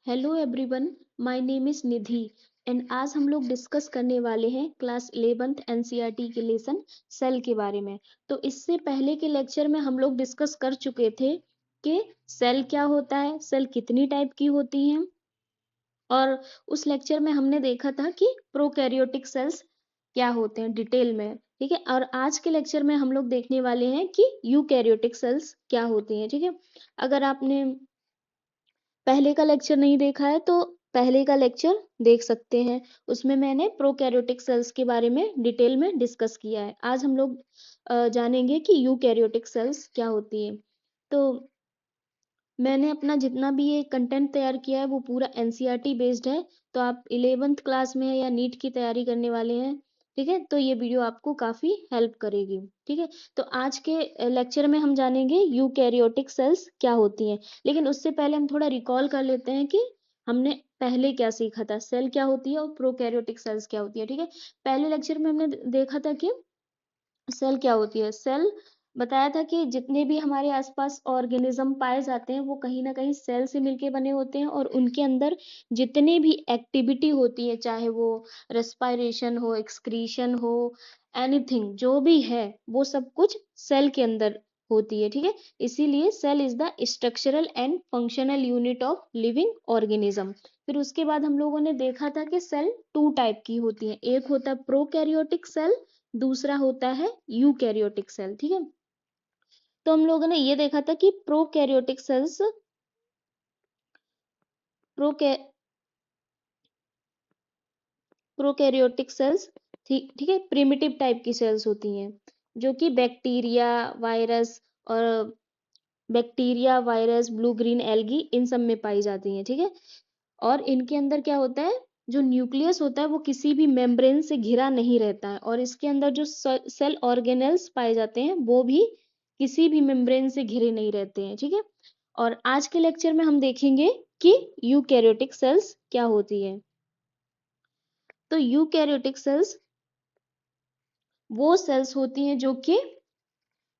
Hello everyone, my name is Nidhi and आज हम लोग डिस्कस करने वाले हैं क्लास 11th एनसीईआरटी के लेसन सेल के बारे में। तो इससे पहले के लेक्चर में हम लोग डिस्कस कर चुके थे कि सेल क्या होता है, सेल कितनी टाइप की होती हैं, और उस लेक्चर में हमने देखा था कि प्रोकैरियोटिक सेल्स क्या होते हैं डिटेल में। ठीक है, और आज के लेक्चर में हम लोग देखने वाले हैं कि यूकैरियोटिक सेल्स क्या होती हैं। ठीक है, अगर आपने पहले का लेक्चर नहीं देखा है तो पहले का लेक्चर देख सकते हैं, उसमें मैंने प्रोकैरियोटिक सेल्स के बारे में डिटेल में डिस्कस किया है। आज हम लोग जानेंगे कि यूकैरियोटिक सेल्स क्या होती है। तो मैंने अपना जितना भी ये कंटेंट तैयार किया है वो पूरा एनसीईआरटी बेस्ड है। तो आप 11th क्लास में हैं या नीट की तैयारी करने वाले हैं, ठीक है, तो ये वीडियो आपको काफी हेल्प करेगी। ठीक है, तो आज के लेक्चर में हम जानेंगे यूकैरियोटिक सेल्स क्या होती हैं। लेकिन उससे पहले हम थोड़ा रिकॉल कर लेते हैं कि हमने पहले क्या सीखा था, सेल क्या होती है और प्रोकैरियोटिक सेल्स क्या होती है। ठीक है, पहले लेक्चर में हमने देखा था कि सेल क्या होती है। सेल बताया था कि जितने भी हमारे आसपास ऑर्गेनिज्म पाए जाते हैं वो कहीं ना कहीं सेल से मिलके बने होते हैं, और उनके अंदर जितने भी एक्टिविटी होती है, चाहे वो रेस्पिरेशन हो, एक्सक्रीशन हो, एनीथिंग जो भी है, वो सब कुछ सेल के अंदर होती है। ठीक है, इसीलिए cell is the structural and functional unit of living organism. फिर उसके बाद हम लोगों ने देखा था कि सेल टू टाइप की होती है, एक होता है प्रोकैरियोटिक सेल, दूसरा होता है यूकैरियोटिक सेल। ठीक है, तो हम लोगों ने ये देखा था कि प्रोकैरियोटिक सेल्स प्रोकै प्रोकैरियोटिक सेल्स ठीक ठीक है प्रिमिटिव टाइप की सेल्स होती हैं, जो कि bacteria virus blue green algae इन सब में पाई जाती हैं। ठीक है, और इनके अंदर क्या होता है, जो न्यूक्लियस होता है वो किसी भी मेम्ब्रेन से घिरा नहीं रहता है, और इसके अंदर जो सेल ऑर्गेनेल्स पाए जाते हैं वो भी किसी भी मेम्ब्रेन से घिरे नहीं रहते हैं। ठीक है, और आज के लेक्चर में हम देखेंगे कि यूकैरियोटिक सेल्स क्या होती है। तो यूकैरियोटिक सेल्स वो सेल्स होती हैं जो कि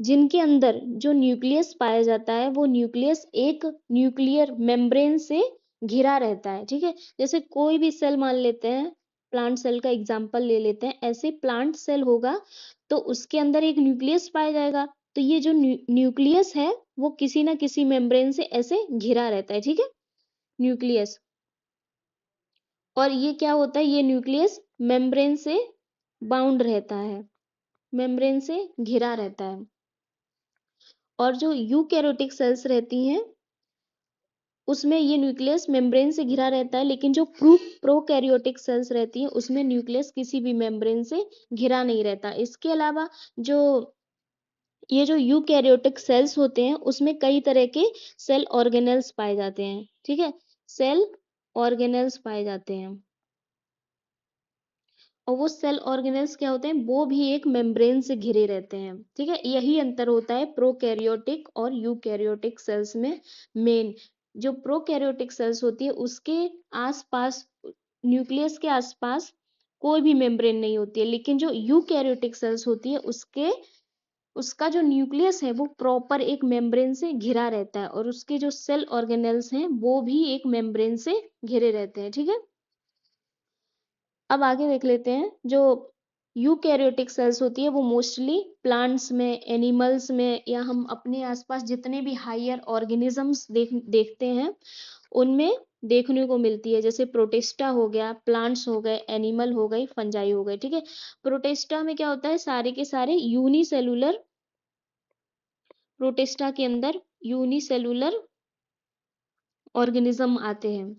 जिनके अंदर जो न्यूक्लियस पाया जाता है वो न्यूक्लियस एक न्यूक्लियर मेम्ब्रेन से घिरा रहता है। ठीक है, जैसे कोई भी सेल मान लेते हैं, प्लांट सेल का एग्जांपल ले लेते हैं, ऐसे प्लांट सेल होगा तो उसके अंदर एक न्यूक्लियस पाया जाएगा, तो ये जो न्यूक्लियस है वो किसी ना किसी मेम्ब्रेन से ऐसे घिरा रहता है। ठीक है, न्यूक्लियस, और ये क्या होता है, ये न्यूक्लियस मेम्ब्रेन से बाउंड रहता है, मेम्ब्रेन से घिरा रहता है। और जो यूकैरियोटिक सेल्स रहती हैं उसमें ये न्यूक्लियस मेम्ब्रेन से घिरा रहता है, लेकिन जो प्रोकैरियोटिक सेल्स रहती हैं उसमें न्यूक्लियस किसी भी मेम्ब्रेन से घिरा नहीं रहता। इसके अलावा जो ये जो यूकैरियोटिक सेल्स होते हैं उसमें कई तरह के सेल ऑर्गेनेल्स पाए जाते हैं। ठीक है, सेल ऑर्गेनेल्स पाए जाते हैं, और वो सेल ऑर्गेनेल्स क्या होते हैं, वो भी एक मेम्ब्रेन से घिरे रहते हैं। ठीक है, यही अंतर होता है प्रोकैरियोटिक और यूकैरियोटिक सेल्स में। मेन जो प्रोकैरियोटिक सेल्स होती है उसके आसपास, न्यूक्लियस के आसपास कोई भी मेम्ब्रेन नहीं होती है, लेकिन जो यूकैरियोटिक सेल्स होती है उसके उसका जो न्यूक्लियस है वो प्रॉपर एक मेम्ब्रेन से घिरा रहता है, और उसके जो सेल ऑर्गेनेल्स हैं वो भी एक मेम्ब्रेन से घिरे रहते हैं। ठीक है, अब आगे देख लेते हैं। जो यूकैरियोटिक सेल्स होती है वो मोस्टली प्लांट्स में, एनिमल्स में, या हम अपने आसपास जितने भी हायर ऑर्गेनिजम्स देखते हैं उनमें देखने को मिलती है। जैसे प्रोटिस्टा हो गया, प्लांट्स हो गए, एनिमल हो गई, फंजाई हो गए। ठीक है, प्रोटिस्टा में क्या होता है, सारे के सारे यूनिसेलुलर, प्रोटिस्टा के अंदर यूनिसेलुलर ऑर्गेनिज्म आते हैं।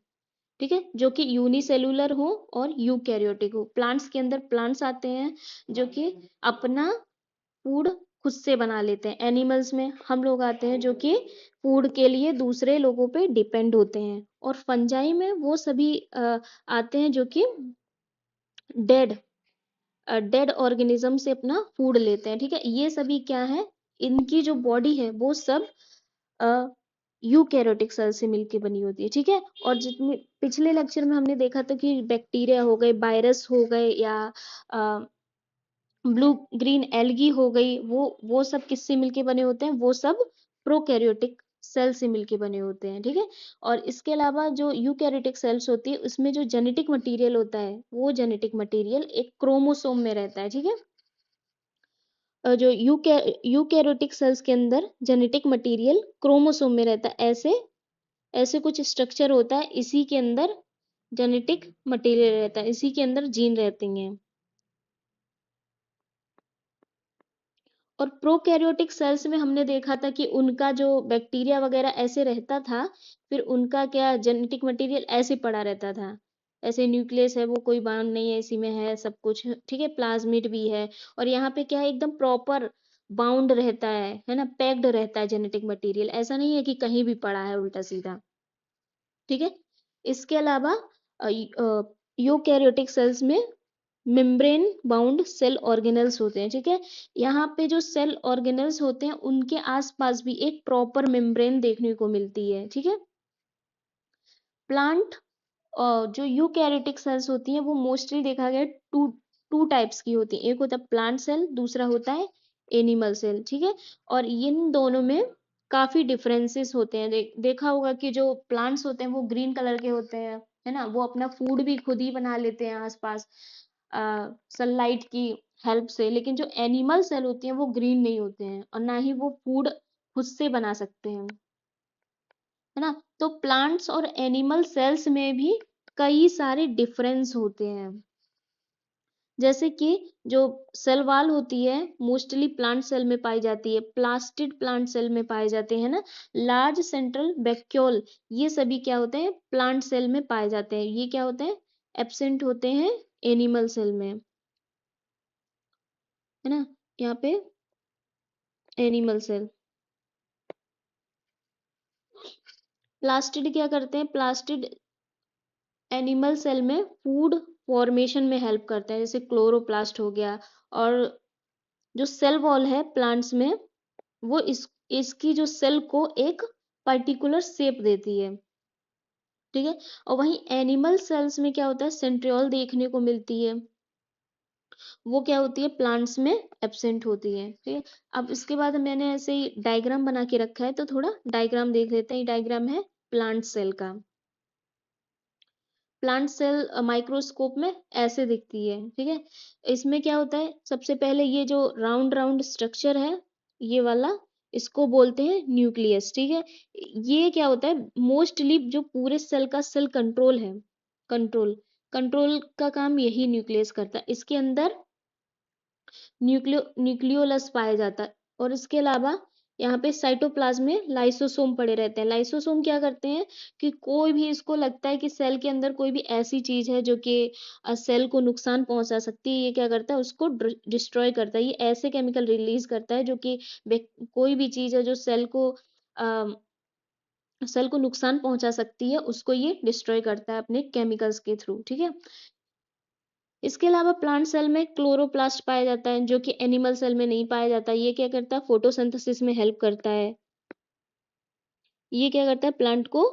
ठीक है, जो कि यूनिसेलुलर हो और यूकैरियोटिक हो। प्लांट्स के अंदर प्लांट्स आते हैं जो कि अपना फूड खुद से बना लेते हैं। एनिमल्स में हम लोग आते हैं जो कि फूड के लिए दूसरे लोगों पे डिपेंड होते हैं। और फंजाई में वो सभी आते हैं जो कि डेड डेड ऑर्गेनिज्म से अपना फूड लेते हैं। ठीक है, ये सभी क्या है, इनकी जो बॉडी है वो सब यूकैरियोटिक सेल से मिलके बनी होती है। ठीक है, और जितने पिछले लेक्चर में हमने देखा था कि बैक्टीरिया हो गए, वायरस हो गए, या ब्लू ग्रीन एल्गी हो गई, वो सब किससे मिलके बने होते हैं, वो सब प्रोकैरियोटिक सेल से मिलके बने होते हैं, ठीक है। और इसके अलावा जो यूकैरियोटिक सेल्स होती है उसमें जो जेनेटिक मटेरियल होता है वो जेनेटिक मटेरियल एक क्रोमोसोम में रहता है, ठीक है। जो यूकैरियोटिक सेल्स के अंदर जेनेटिक मटेरियल क्रोमोसोम में रहता है, ऐसे ऐसे कुछ स्ट्रक्चर होता है, इसी के अंदर जेनेटिक मटेरियल रहता है, इसी के अंदर जीन रहती हैं। और प्रोकैरियोटिक सेल्स में हमने देखा था कि उनका जो बैक्टीरिया वगैरह ऐसे रहता था, फिर उनका क्या जेनेटिक मटेरियल ऐसे पड़ा रहता था, ऐसे न्यूक्लियस है वो कोई बाउंड नहीं है, इसी में है सब कुछ, ठीक है, प्लाज्मिड भी है। और यहाँ पे क्या है, एकदम प्रॉपर बाउंड रहता है ना, पैक्ड रहता है जेनेटिक मटेरियल, ऐसा नहीं है कि कहीं भी पड़ा है उल्टा सीधा, ठीक है। इसके अलावा यूकैरियोटिक सेल्स में मेम्ब्रेन बाउंड सेल ऑर्गेनल्स होते हैं, ठीक है। यहाँ पे जो सेल ऑर्गेनल्स होते हैं उनके आसपास भी एक प्रॉपर मेम्ब्रेन देखने को मिलती है, ठीक है। प्लांट जो यूकैरियोटिक सेल्स होती हैं वो मोस्टली देखा गया टू टू टाइप्स की होती है, एक होता है प्लांट सेल, दूसरा होता है एनिमल सेल, ठीक है। और इन दोनों में काफी डिफरेंसेस होते हैं। देखा होगा कि जो प्लांट्स होते हैं वो ग्रीन कलर के होते हैं, है ना, वो अपना फूड भी खुद ही बना लेते हैं आसपास सनलाइट की हेल्प से, लेकिन जो एनिमल सेल होती हैं वो ग्रीन नहीं होते हैं और ना ही वो फूड खुद से बना सकते हैं, है ना। तो प्लांट्स और एनिमल सेल्स में भी कई सारे डिफरेंस होते हैं, जैसे कि जो सेल वॉल होती है मोस्टली प्लांट सेल में पाई जाती है, प्लास्टिड प्लांट सेल में पाए जाते हैं ना, लार्ज सेंट्रल वैक्यूल, ये सभी क्या होते हैं, प्लांट सेल में पाए जाते हैं। ये क्या होते हैं, एब्सेंट होते हैं एनिमल सेल में, है ना, यहाँ पे एनिमल सेल। प्लास्टिड क्या करते हैं, प्लास्टिड एनिमल सेल में फूड फॉर्मेशन में हेल्प करता है, जैसे क्लोरोप्लास्ट हो गया। और जो सेल वॉल है प्लांट्स में वो इसकी जो सेल को एक पर्टिकुलर शेप देती है, ठीक है। और वहीं एनिमल सेल्स में क्या होता है, सेंट्रियोल देखने को मिलती है, वो क्या होती है, प्लांट्स में एब्सेंट होती है, ठीक है। अब इसके बाद मैंने ऐसे ही डायग्राम बना के रखा है, तो थोड़ा डायग्राम देख लेते हैं। ये डायग्राम है प्लांट सेल का। प्लांट सेल माइक्रोस्कोप में ऐसे दिखती है, ठीक है। इसमें क्या होता है, सबसे पहले ये जो राउंड राउंड स्ट्रक्चर है ये वाला, इसको बोलते हैं न्यूक्लियस, ठीक है। ये क्या होता है, मोस्टली जो पूरे सेल का सेल कंट्रोल है, कंट्रोल कंट्रोल का काम यही न्यूक्लियस करता है। इसके अंदर न्यूक्लियोलस पाया जाता है। और इसके अलावा यहाँ पे साइटोप्लाज्म में लाइसोसोम पड़े रहते हैं। लाइसोसोम क्या करते हैं कि कोई भी इसको लगता है कि सेल के अंदर कोई भी ऐसी चीज है जो कि सेल को नुकसान पहुंचा सकती है, ये क्या करता है, उसको डिस्ट्रॉय करता है। ये ऐसे केमिकल रिलीज करता है जो कि कोई भी चीज है जो सेल को नुकसान पहुंचा सकती है उसको ये डिस्ट्रॉय करता है अपने केमिकल्स के थ्रू, ठीक है। इसके अलावा प्लांट सेल में क्लोरोप्लास्ट पाया जाता है जो कि एनिमल सेल में नहीं पाया जाता। ये क्या करता है, फोटोसिंथेसिस में हेल्प करता है। ये क्या करता है, प्लांट को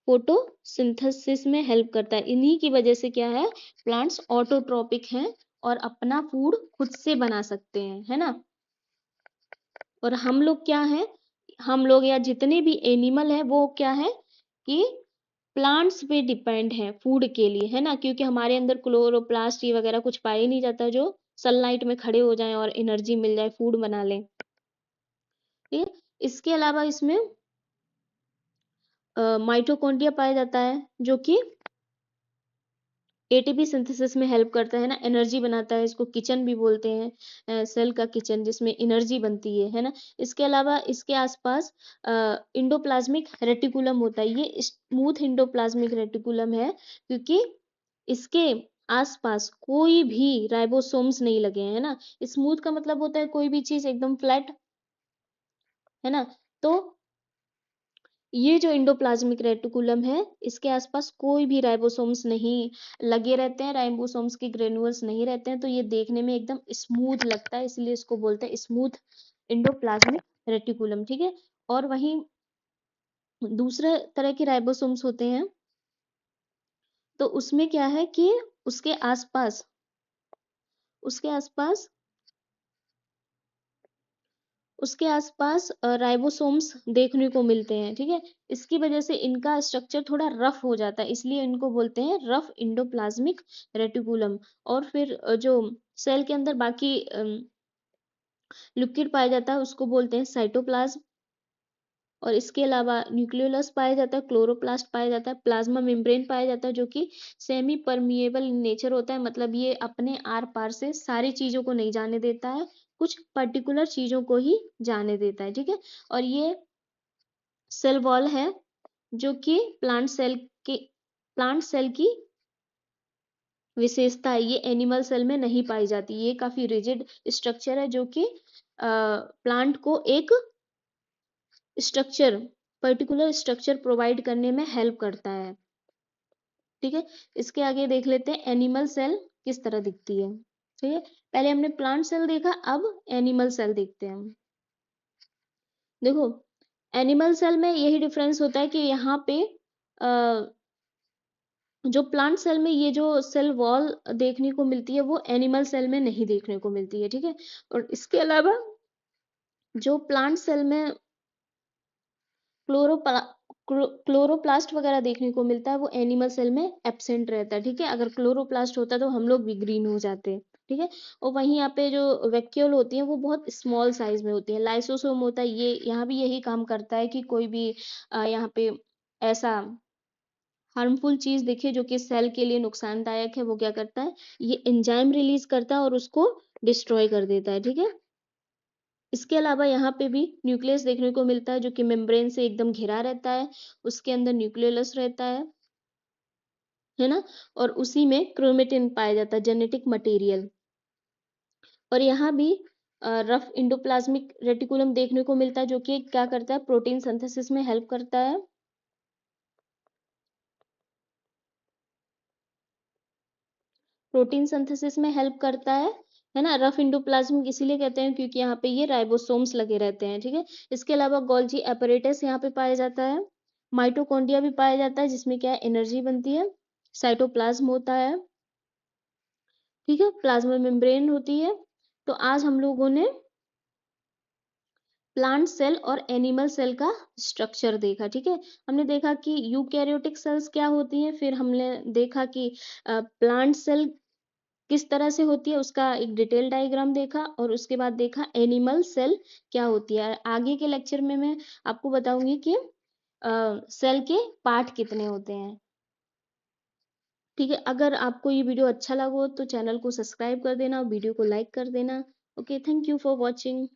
फोटोसिंथेसिस में हेल्प करता है। इन्हीं की वजह से क्या है, प्लांट्स ऑटोट्रोपिक हैं और अपना फूड खुद से बना सकते हैं, है ना। और हम लोग क्या है, हम लोग या जितने भी एनिमल है वो क्या है कि प्लांट्स पे डिपेंड है फूड के लिए, है ना, क्योंकि हमारे अंदर क्लोरोप्लास्ट ये वगैरह कुछ पाया ही नहीं जाता जो सनलाइट में खड़े हो जाएं और एनर्जी मिल जाए, फूड बना लें, ठीक है। इसके अलावा इसमें माइटोकॉन्ड्रिया पाया जाता है जो कि एटीपी सिंथेसिस में हेल्प करता है ना, एनर्जी बनाता है, इसको किचन भी बोलते हैं, सेल का किचन जिसमें एनर्जी बनती है ना। इसके अलावा इसके आसपास इंडोप्लाज्मिक रेटिकुलम होता है। ये स्मूथ इंडोप्लाज्मिक रेटिकुलम है क्योंकि इसके आसपास कोई भी राइबोसोम्स नहीं लगे हैं, है ना। स्मूथ का मतलब होता है कोई भी चीज एकदम फ्लैट, है ना। तो ये जो इंडोप्लाज्मिक रेटिकुलम है इसके आसपास कोई भी राइबोसोम्स नहीं लगे रहते हैं, राइबोसोम्स के ग्रेन्युल्स नहीं रहते हैं, तो ये देखने में एकदम स्मूथ लगता है, इसलिए इसको बोलते हैं स्मूथ इंडोप्लाज्मिक रेटिकुलम, ठीक है। और वहीं दूसरे तरह के राइबोसोम्स होते हैं, तो उसमें क्या है कि उसके आसपास उसके आसपास उसके आसपास राइबोसोम्स देखने को मिलते हैं, ठीक है। इसकी वजह से इनका स्ट्रक्चर थोड़ा रफ हो जाता है, इसलिए इनको बोलते हैं रफ इंडोप्लाज्मिक रेटिकुलम। और फिर जो सेल के अंदर बाकी लिक्विड पाया जाता है उसको बोलते हैं साइटोप्लाज्म। और इसके अलावा न्यूक्लियोलस पाया जाता है, क्लोरोप्लास्ट पाया जाता है, प्लाज्मा मेम्ब्रेन पाया जाता है जो कि सेमी परमिएबल इन नेचर होता है, मतलब ये अपने आर पार से सारी चीजों को नहीं जाने देता है, कुछ पर्टिकुलर चीजों को ही जाने देता है, ठीक है। और ये सेल वॉल है जो कि प्लांट सेल की विशेषता है, ये एनिमल सेल में नहीं पाई जाती। ये काफी रिजिड स्ट्रक्चर है जो कि प्लांट को एक स्ट्रक्चर पर्टिकुलर स्ट्रक्चर प्रोवाइड करने में हेल्प करता है, ठीक है। इसके आगे देख लेते हैं एनिमल सेल किस तरह दिखती है, ठीक है। पहले हमने प्लांट सेल देखा, अब एनिमल सेल देखते हैं हम। देखो, एनिमल सेल में यही डिफरेंस होता है कि यहाँ पे जो प्लांट सेल में ये जो सेल वॉल देखने को मिलती है वो एनिमल सेल में नहीं देखने को मिलती है, ठीक है। और इसके अलावा जो प्लांट सेल में क्लोरोप्ला क्लोरोप्लास्ट वगैरह देखने को मिलता है वो एनिमल सेल में एब्सेंट रहता है, ठीक है। अगर क्लोरोप्लास्ट होता तो हम लोग भी ग्रीन हो जाते, ठीक है। और वहीं यहाँ पे जो वैक्यूल होती है वो बहुत स्मॉल साइज में होती है। लाइसोसोम होता है, ये यहाँ भी यही काम करता है कि कोई भी यहाँ पे ऐसा हार्मफुल चीज दिखे जो कि सेल के लिए नुकसानदायक है, वो क्या करता है, ये एंजाइम रिलीज करता है और उसको डिस्ट्रॉय कर देता है, ठीक है। इसके अलावा यहाँ पे भी न्यूक्लियस देखने को मिलता है जो कि मेम्ब्रेन से एकदम घिरा रहता है, उसके अंदर न्यूक्लियोलस रहता है ना। और उसी में क्रोमेटिन पाया जाता है, जेनेटिक मटेरियल। और यहाँ भी रफ इंडोप्लाज्मिक रेटिकुलम देखने को मिलता है जो कि क्या करता है, प्रोटीन सिंथेसिस में हेल्प करता है। प्रोटीन सिंथेसिस में हेल्प करता है ना। रफ इंडोप्लाज्मिक इसीलिए कहते हैं क्योंकि यहाँ पे ये राइबोसोम्स लगे रहते हैं, ठीक है। इसके अलावा गोल्जी एपरेटस यहाँ पे पाया जाता है। माइटोकॉन्ड्रिया भी पाया जाता है जिसमें क्या है, एनर्जी बनती है। साइटोप्लाज्म होता है, ठीक है। प्लाज्मा मेम्ब्रेन होती है। तो आज हम लोगों ने प्लांट सेल और एनिमल सेल का स्ट्रक्चर देखा, ठीक है। हमने देखा कि यूकैरियोटिक सेल्स क्या होती हैं, फिर हमने देखा कि प्लांट सेल किस तरह से होती है, उसका एक डिटेल डायग्राम देखा। और उसके बाद देखा एनिमल सेल क्या होती है। आगे के लेक्चर में मैं आपको बताऊंगी कि सेल के पार्ट कितने होते हैं, ठीक है। अगर आपको ये वीडियो अच्छा लगा हो तो चैनल को सब्सक्राइब कर देना और वीडियो को लाइक कर देना। Okay, thank you for watching.